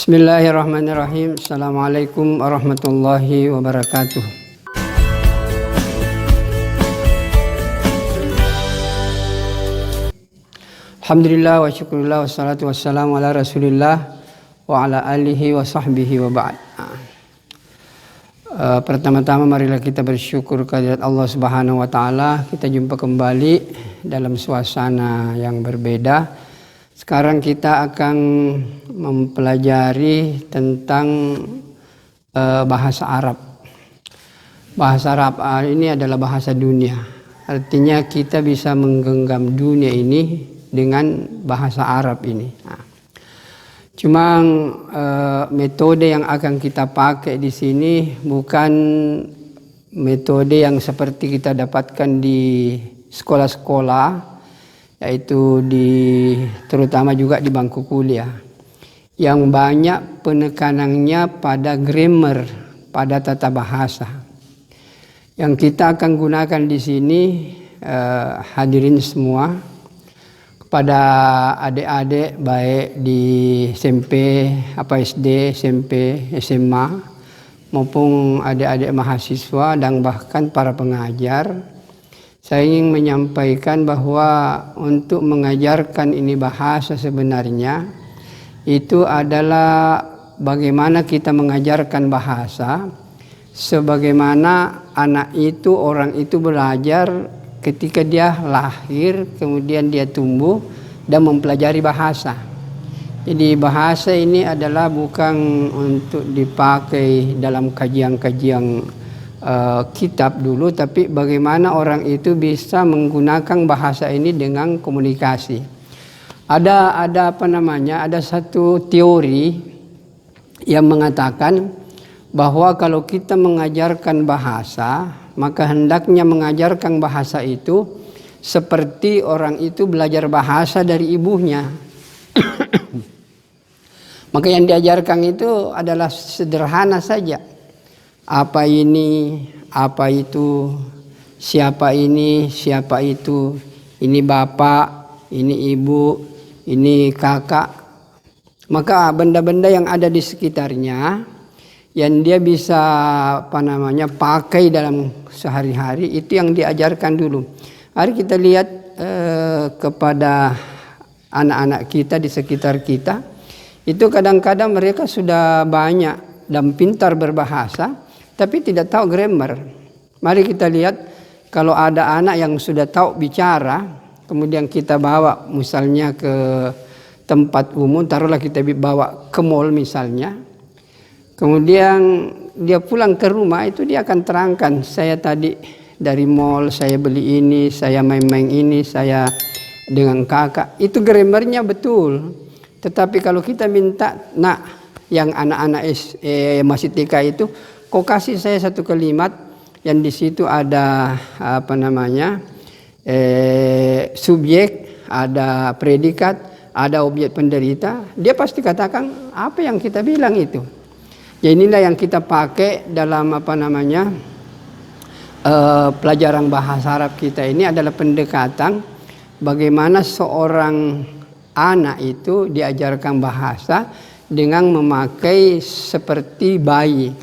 Bismillahirrahmanirrahim. Assalamualaikum warahmatullahi wabarakatuh. Alhamdulillah wa syukurillah wassalatu wassalamu ala rasulillah wa ala alihi wa sahbihi wa ba'd. Pertama-tama marilah kita bersyukur kehadirat Allah Subhanahu wa taala. Kita jumpa kembali dalam suasana yang berbeda. Sekarang kita akan mempelajari tentang bahasa Arab. Bahasa Arab ini adalah bahasa dunia. Artinya kita bisa menggenggam dunia ini dengan bahasa Arab ini. Cuma metode yang akan kita pakai di sini bukan metode yang seperti kita dapatkan di sekolah-sekolah, yaitu terutama juga di bangku kuliah, yang banyak penekanannya pada grammar, pada tata bahasa. Yang kita akan gunakan di sini, hadirin semua, kepada adik-adik baik di SMP, SD, SMP, SMA, maupun adik-adik mahasiswa dan bahkan para pengajar. Saya ingin menyampaikan bahwa untuk mengajarkan ini bahasa sebenarnya itu adalah bagaimana kita mengajarkan bahasa sebagaimana anak itu, orang itu belajar ketika dia lahir, kemudian dia tumbuh dan mempelajari bahasa. Jadi bahasa ini adalah bukan untuk dipakai dalam kajian-kajian kitab dulu, tapi bagaimana orang itu bisa menggunakan bahasa ini dengan komunikasi. Ada satu teori yang mengatakan bahwa kalau kita mengajarkan bahasa, maka hendaknya mengajarkan bahasa itu seperti orang itu belajar bahasa dari ibunya. Maka yang diajarkan itu adalah sederhana saja. Apa ini, apa itu, siapa ini, siapa itu, ini bapak, ini ibu, ini kakak. Maka benda-benda yang ada di sekitarnya yang dia bisa pakai dalam sehari-hari, itu yang diajarkan dulu. Mari kita lihat kepada anak-anak kita di sekitar kita. Itu kadang-kadang mereka sudah banyak dan pintar berbahasa, tapi tidak tahu grammar. Mari kita lihat, kalau ada anak yang sudah tahu bicara, kemudian kita bawa misalnya ke tempat umum, taruhlah kita bawa ke mall misalnya. Kemudian dia pulang ke rumah, itu dia akan terangkan, saya tadi dari mall, saya beli ini, saya main-main ini, saya dengan kakak. Itu grammarnya betul. Tetapi kalau kita minta, yang anak-anak masih TK itu, kau kasih saya satu kalimat yang di situ ada subjek, ada predikat, ada objek penderita, dia pasti katakan apa yang kita bilang itu. Ya inilah yang kita pakai dalam pelajaran bahasa Arab kita ini adalah pendekatan bagaimana seorang anak itu diajarkan bahasa dengan memakai seperti bayi.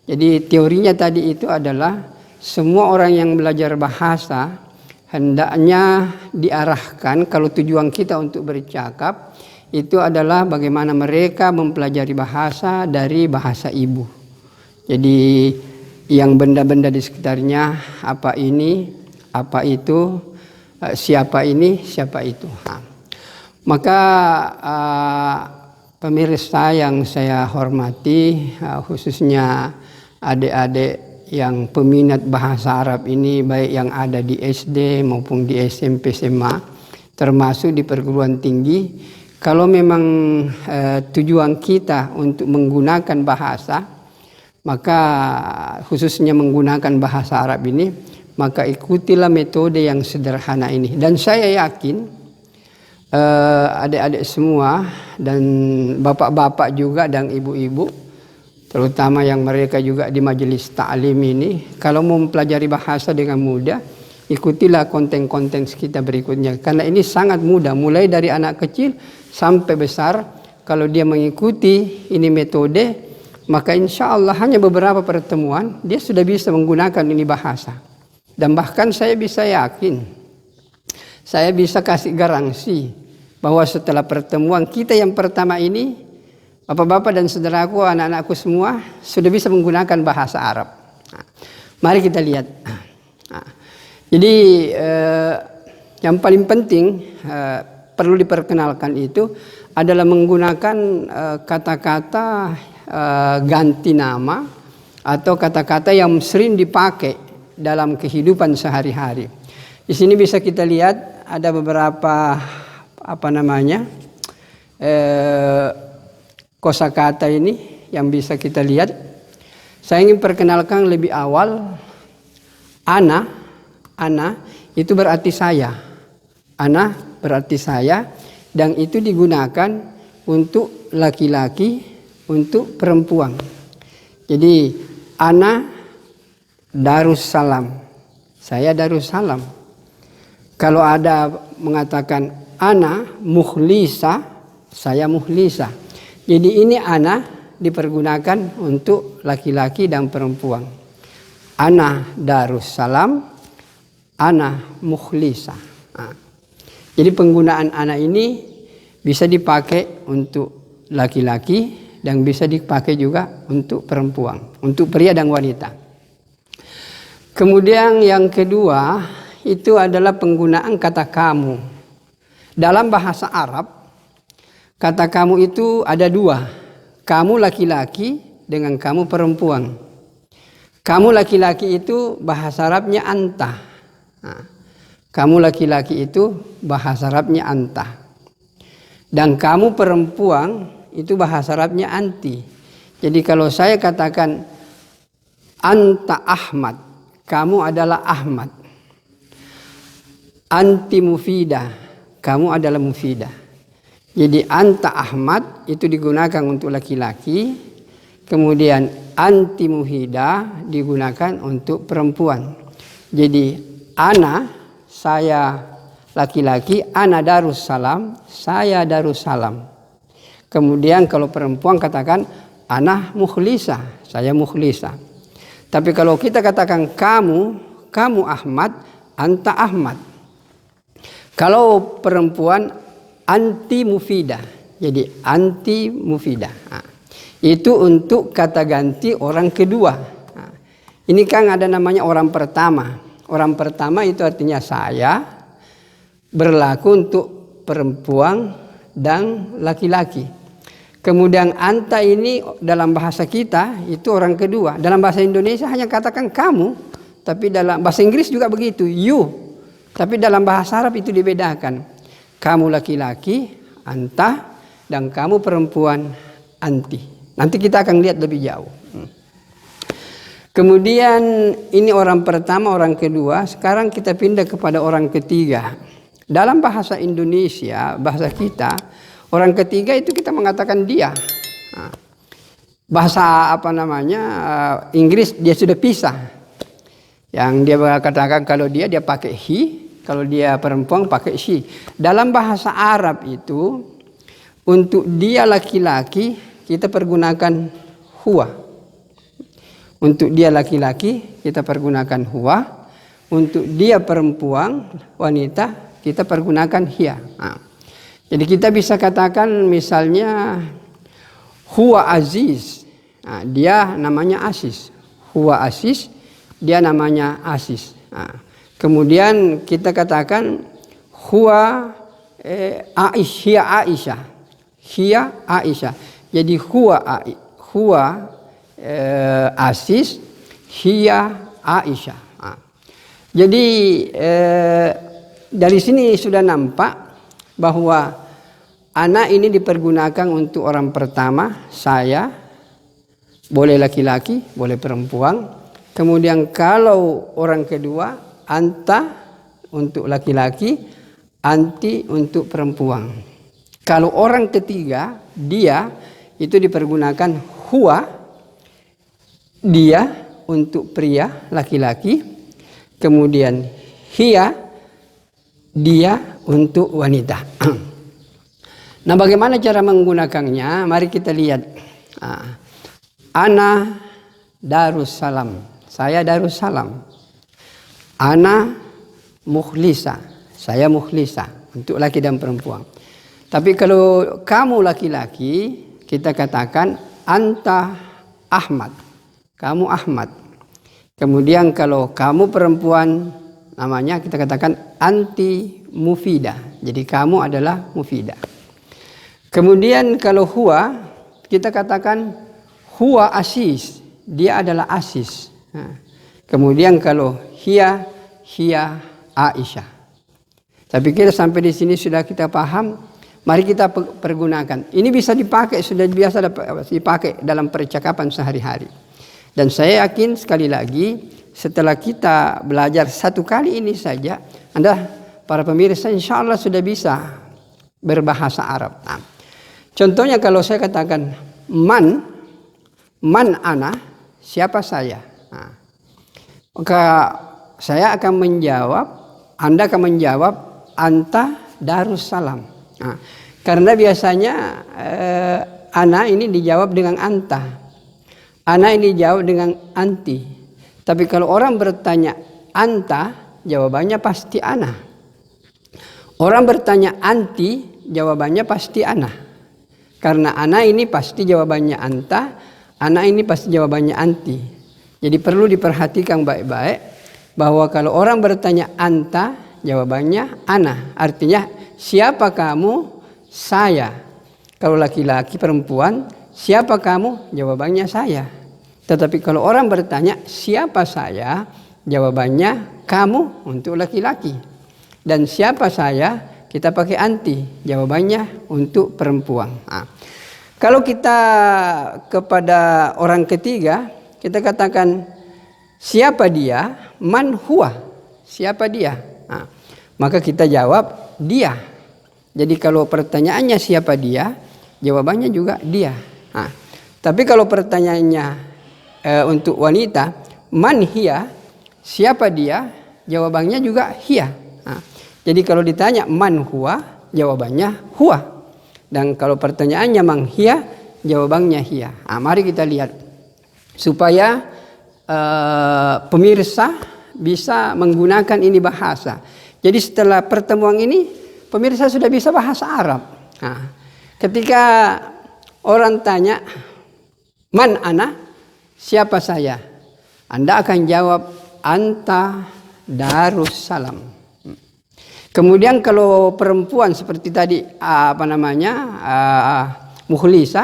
Jadi teorinya tadi itu adalah semua orang yang belajar bahasa hendaknya diarahkan, kalau tujuan kita untuk bercakap itu adalah bagaimana mereka mempelajari bahasa dari bahasa ibu. Jadi yang benda-benda di sekitarnya, apa ini, apa itu, siapa ini, siapa itu. Maka pemirsa yang saya hormati, khususnya adik-adik yang peminat bahasa Arab ini, baik yang ada di SD maupun di SMP, SMA, termasuk di perguruan tinggi. Kalau memang tujuan kita untuk menggunakan bahasa, maka khususnya menggunakan bahasa Arab ini, maka ikutilah metode yang sederhana ini. Dan saya yakin adik-adik semua dan bapak-bapak juga dan ibu-ibu, terutama yang mereka juga di majelis ta'lim ini, kalau mau mempelajari bahasa dengan mudah, ikutilah konten-konten kita berikutnya. Karena ini sangat mudah, mulai dari anak kecil sampai besar. kalau dia mengikuti ini metode, maka insya Allah hanya beberapa pertemuan dia sudah bisa menggunakan ini bahasa. Dan bahkan saya bisa yakin, saya bisa kasih garansi bahwa setelah pertemuan kita yang pertama ini, bapak-bapak dan saudaraku, anak-anakku semua sudah bisa menggunakan bahasa Arab. Nah, mari kita lihat. Nah, jadi yang paling penting perlu diperkenalkan itu adalah menggunakan kata-kata ganti nama atau kata-kata yang sering dipakai dalam kehidupan sehari-hari. Di sini bisa kita lihat ada beberapa kosakata ini yang bisa kita lihat. Saya ingin perkenalkan lebih awal. Ana itu berarti saya. Ana berarti saya, dan itu digunakan untuk laki-laki, untuk perempuan. Jadi ana Darussalam, saya Darussalam. Kalau ada mengatakan ana Mukhlisa, saya Mukhlisa. Jadi ini ana dipergunakan untuk laki-laki dan perempuan. Ana Darussalam, ana Mukhlisa. Nah, jadi penggunaan ana ini bisa dipakai untuk laki-laki dan bisa dipakai juga untuk perempuan, untuk pria dan wanita. Kemudian yang kedua itu adalah penggunaan kata kamu. Dalam bahasa Arab, kata kamu itu ada dua. Kamu laki-laki dengan kamu perempuan. Kamu laki-laki itu bahasa Arabnya anta. Nah, kamu laki-laki itu bahasa Arabnya anta. Dan kamu perempuan itu bahasa Arabnya anti. Jadi kalau saya katakan anta Ahmad, kamu adalah Ahmad. Anti mufidah, kamu adalah mufidah. Jadi anta Ahmad itu digunakan untuk laki-laki, kemudian anti mufidah digunakan untuk perempuan. Jadi ana, saya laki-laki, ana Darussalam, saya Darussalam. Kemudian kalau perempuan katakan ana Mukhlisa, saya Mukhlisa. Tapi kalau kita katakan kamu Ahmad, anta Ahmad. Kalau perempuan anti mufidah, jadi anti mufidah. Nah, itu untuk kata ganti orang kedua. Nah, ini kan ada namanya orang pertama. Orang pertama itu artinya saya, berlaku untuk perempuan dan laki-laki. Kemudian anta ini dalam bahasa kita itu orang kedua. Dalam bahasa Indonesia hanya katakan kamu, tapi dalam bahasa Inggris juga begitu, you. Tapi dalam bahasa Arab itu dibedakan. Kamu laki-laki, anta, dan kamu perempuan, anti. Nanti kita akan lihat lebih jauh. Kemudian ini orang pertama, orang kedua. Sekarang kita pindah kepada orang ketiga. Dalam bahasa Indonesia, bahasa kita, orang ketiga itu kita mengatakan dia. Bahasa Inggris dia sudah pisah. Yang dia katakan kalau dia pakai he, kalau dia perempuan pakai she. Dalam bahasa Arab itu untuk dia laki-laki kita pergunakan huwa. Untuk dia laki-laki kita pergunakan huwa. Untuk dia perempuan, wanita, kita pergunakan hiya. Nah, jadi kita bisa katakan misalnya huwa aziz. Nah, dia namanya Aziz. Huwa Aziz, dia namanya Aziz. Nah, kemudian kita katakan huwa Aisyah. Hiya Aisyah. Jadi huwa Aziz, hiya Aisyah. Nah, jadi dari sini sudah nampak bahwa anak ini dipergunakan untuk orang pertama, saya, boleh laki-laki, boleh perempuan. Kemudian kalau orang kedua, anta untuk laki-laki, anti untuk perempuan. Kalau orang ketiga, dia itu dipergunakan huwa, dia untuk pria, laki-laki. Kemudian hiya, dia untuk wanita. Nah, bagaimana cara menggunakannya? Mari kita lihat. Ana Darussalam. Saya Darussalam. Ana Mukhlisa. Saya Mukhlisa. Untuk laki dan perempuan. Tapi kalau kamu laki-laki, kita katakan Anta Ahmad. Kamu Ahmad. Kemudian kalau kamu perempuan, namanya kita katakan Anti Mufidah. Jadi kamu adalah Mufidah. Kemudian kalau huwa, kita katakan huwa asis. Dia adalah asis. Kemudian kalau hiya Aisyah. Saya pikir sampai di sini sudah kita paham. Mari kita pergunakan. Ini bisa dipakai, sudah biasa dipakai dalam percakapan sehari-hari. Dan saya yakin sekali lagi, setelah kita belajar satu kali ini saja, Anda para pemirsa insya Allah sudah bisa berbahasa Arab. Nah, contohnya kalau saya katakan man ana, siapa saya? Nah, maka saya akan menjawab, Anda akan menjawab, anta Darussalam. Nah, karena biasanya ana ini dijawab dengan anta, ana ini dijawab dengan anti. Tapi kalau orang bertanya anta, jawabannya pasti ana. Orang bertanya anti, jawabannya pasti ana. Karena ana ini pasti jawabannya anta, ana ini pasti jawabannya anti. Jadi perlu diperhatikan baik-baik bahwa kalau orang bertanya anta, jawabannya ana. Artinya siapa kamu? Saya. Kalau laki-laki perempuan, siapa kamu? Jawabannya saya. Tetapi kalau orang bertanya siapa saya? Jawabannya kamu untuk laki-laki. Dan siapa saya? Kita pakai anti. Jawabannya untuk perempuan. Nah, kalau kita kepada orang ketiga, kita katakan siapa dia? Man huwa. Siapa dia? Nah, maka kita jawab dia. Jadi kalau pertanyaannya siapa dia, jawabannya juga dia. Nah, tapi kalau pertanyaannya untuk wanita, man hiya, siapa dia, jawabannya juga hiya. Nah, jadi kalau ditanya man huwa, jawabannya huwa. Dan kalau pertanyaannya man hiya, jawabannya hiya. Nah, mari kita lihat supaya pemirsa bisa menggunakan ini bahasa. Jadi setelah pertemuan ini, pemirsa sudah bisa bahasa Arab. Nah, ketika orang tanya, man ana, siapa saya? Anda akan jawab, anta Darussalam. Kemudian kalau perempuan seperti tadi, Mukhlisa,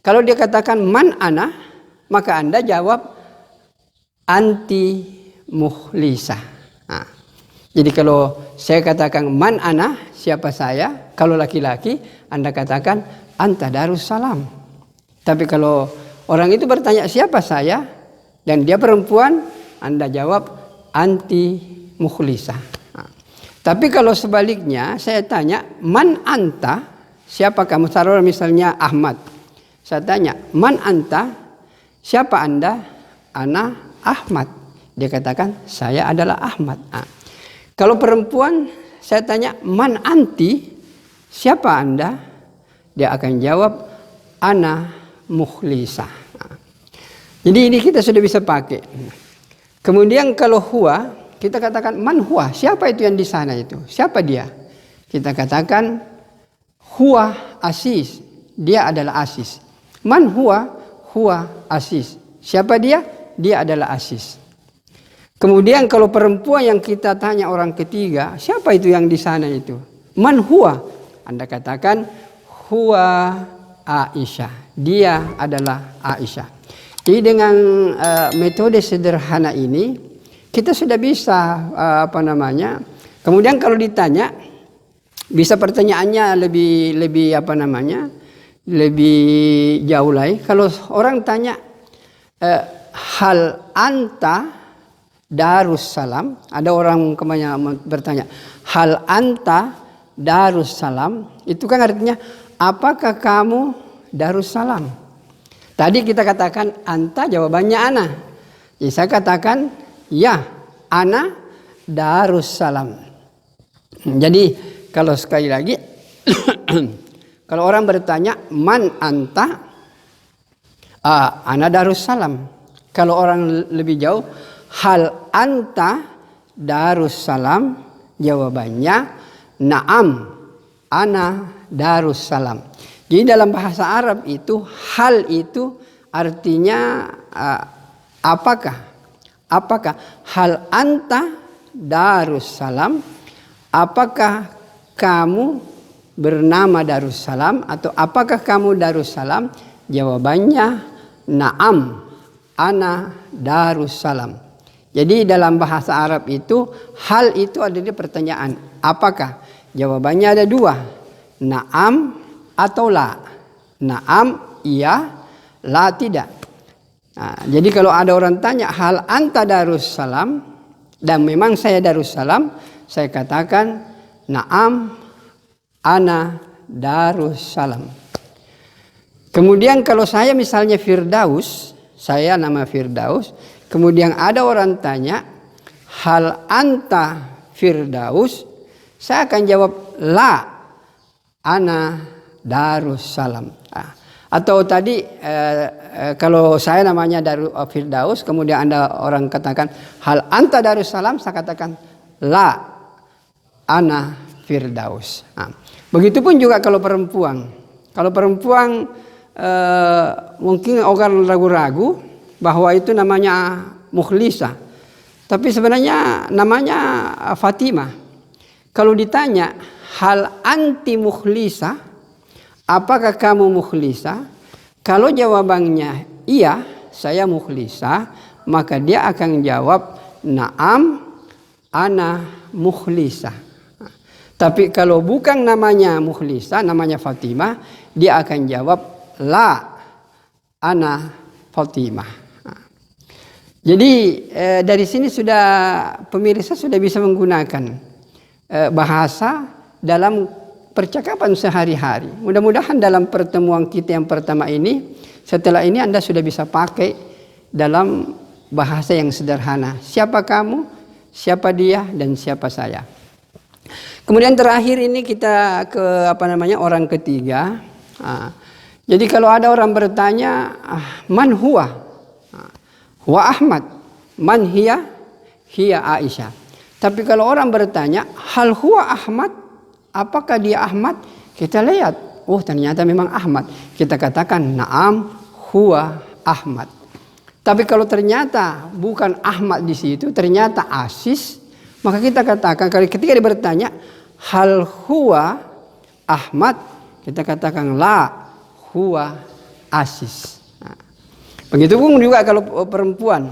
kalau dia katakan man ana, maka Anda jawab, anti Mukhlisa. Nah, jadi kalau saya katakan man ana, siapa saya? Kalau laki-laki, Anda katakan anta Darussalam. Tapi kalau orang itu bertanya siapa saya, dan dia perempuan, Anda jawab anti Mukhlisa. Nah, tapi kalau sebaliknya, saya tanya man anta, siapa kamu? Taruh misalnya Ahmad. Saya tanya man anta, siapa Anda? Ana Ahmad. Dia katakan saya adalah Ahmad. Nah, kalau perempuan, saya tanya, man anti, siapa Anda? Dia akan jawab, ana Mukhlisa. Nah, jadi ini kita sudah bisa pakai. Kemudian kalau huwa, kita katakan, man huwa, siapa itu yang di sana itu? Siapa dia? Kita katakan, huwa asis, dia adalah asis. Man huwa asis. Siapa dia? Dia adalah asis. Kemudian kalau perempuan yang kita tanya orang ketiga, siapa itu yang di sana itu? Man huwa? Anda katakan huwa Aisyah. Dia adalah Aisyah. Jadi dengan metode sederhana ini kita sudah bisa Kemudian kalau ditanya, bisa pertanyaannya lebih jauh lagi. Kalau orang tanya hal anta Darussalam, ada orang bertanya, hal anta Darussalam, itu kan artinya apakah kamu Darussalam? Tadi kita katakan anta, jawabannya ana. Jadi saya katakan ya, ana Darussalam. Jadi kalau sekali lagi Kalau orang bertanya, man anta? Ana Darussalam. Kalau orang lebih jauh, hal anta Darussalam? Jawabannya, na'am, ana Darussalam. Jadi dalam bahasa Arab itu, hal itu artinya apakah? Apakah hal anta Darussalam? Apakah kamu bernama Darussalam atau apakah kamu Darussalam? Jawabannya na'am, ana Darussalam. Jadi dalam bahasa Arab itu hal itu adalah pertanyaan. Apakah? Jawabannya ada dua. Na'am atau la. Na'am iya, la tidak. Nah, jadi kalau ada orang tanya hal anta Darussalam, dan memang saya Darussalam, saya katakan na'am, ana Darussalam. Kemudian kalau saya misalnya Firdaus, saya nama Firdaus, kemudian ada orang tanya hal anta Firdaus, saya akan jawab la, ana Darussalam. Atau tadi kalau saya namanya Firdaus, kemudian ada orang katakan hal anta Darussalam, saya katakan la, ana Firdaus. Begitupun juga kalau perempuan. Kalau perempuan mungkin orang ragu-ragu bahwa itu namanya Mukhlisa, tapi sebenarnya namanya Fatimah. Kalau ditanya hal anti Mukhlisa, apakah kamu Mukhlisa? Kalau jawabannya iya, saya Mukhlisa, maka dia akan jawab na'am, ana Mukhlisa. Tapi kalau bukan namanya Mukhlisa, namanya Fatimah, dia akan jawab la, ana Fatimah. Jadi dari sini sudah pemirsa sudah bisa menggunakan bahasa dalam percakapan sehari-hari. Mudah-mudahan dalam pertemuan kita yang pertama ini, setelah ini Anda sudah bisa pakai dalam bahasa yang sederhana. Siapa kamu, siapa dia, dan siapa saya. Kemudian terakhir ini kita ke orang ketiga. Jadi kalau ada orang bertanya, man huwa? Huwa Ahmad. Man hiya? Hiya Aisyah. Tapi kalau orang bertanya, hal huwa Ahmad? Apakah dia Ahmad? Kita lihat, oh ternyata memang Ahmad. Kita katakan na'am huwa Ahmad. Tapi kalau ternyata bukan Ahmad di situ, ternyata Asis, maka kita katakan ketika dia bertanya hal huwa Ahmad, kita katakan la huwa Asis. Begitupun juga kalau perempuan,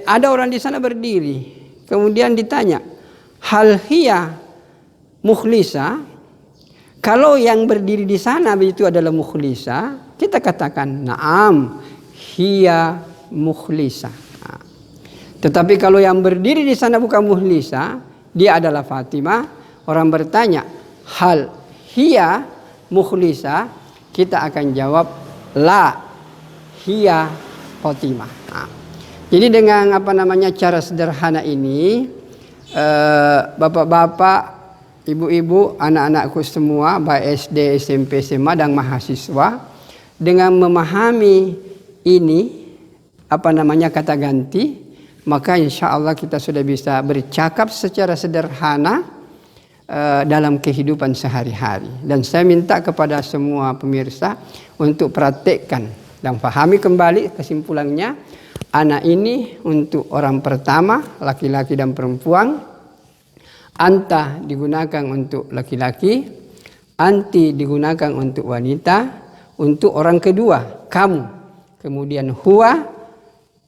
ada orang di sana berdiri, kemudian ditanya hal hiya Mukhlisa. Kalau yang berdiri di sana itu adalah Mukhlisa, kita katakan na'am hiya Mukhlisa. Tetapi kalau yang berdiri di sana bukan Mukhlisa, dia adalah Fatimah. Orang bertanya hal hiya Mukhlisa, kita akan jawab la hiya Fatimah. Jadi dengan cara sederhana ini, bapak-bapak, ibu-ibu, anak-anakku semua, baik SD, SMP, SMA, dan mahasiswa, dengan memahami ini, kata ganti, maka insya Allah kita sudah bisa bercakap secara sederhana dalam kehidupan sehari-hari. Dan saya minta kepada semua pemirsa untuk praktekkan dan pahami kembali kesimpulannya. Anak ini untuk orang pertama, laki-laki dan perempuan. Anta digunakan untuk laki-laki, anti digunakan untuk wanita, untuk orang kedua, kamu. Kemudian huwa,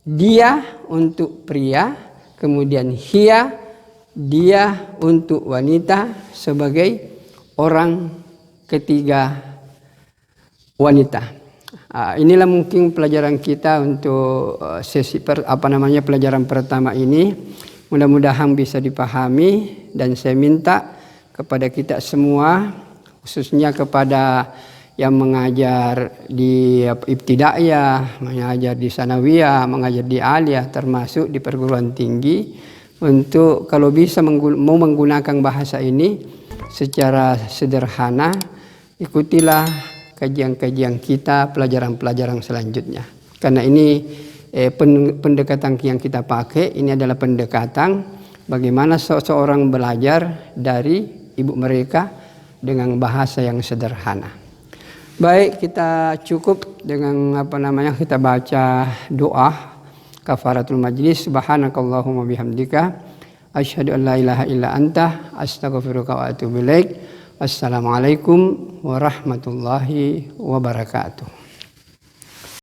dia untuk pria, kemudian hiya, dia untuk wanita sebagai orang ketiga wanita. Inilah mungkin pelajaran kita untuk sesi pelajaran pertama ini. Mudah-mudahan bisa dipahami, dan saya minta kepada kita semua, khususnya kepada yang mengajar di ibtidaiyah, mengajar di sanawiyah, mengajar di aliyah, termasuk di perguruan tinggi, untuk kalau bisa mau menggunakan bahasa ini secara sederhana ikutilah kajian-kajian kita, pelajaran-pelajaran selanjutnya. Karena ini pendekatan yang kita pakai ini adalah pendekatan bagaimana seseorang belajar dari ibu mereka dengan bahasa yang sederhana. Baik, kita cukup dengan kita baca doa kafaratul majlis. Subhanakallahumma bihamdika asyhadu an la ilaha illa anta astaghfiruka wa atubu ilaik. Assalamualaikum warahmatullahi wabarakatuh.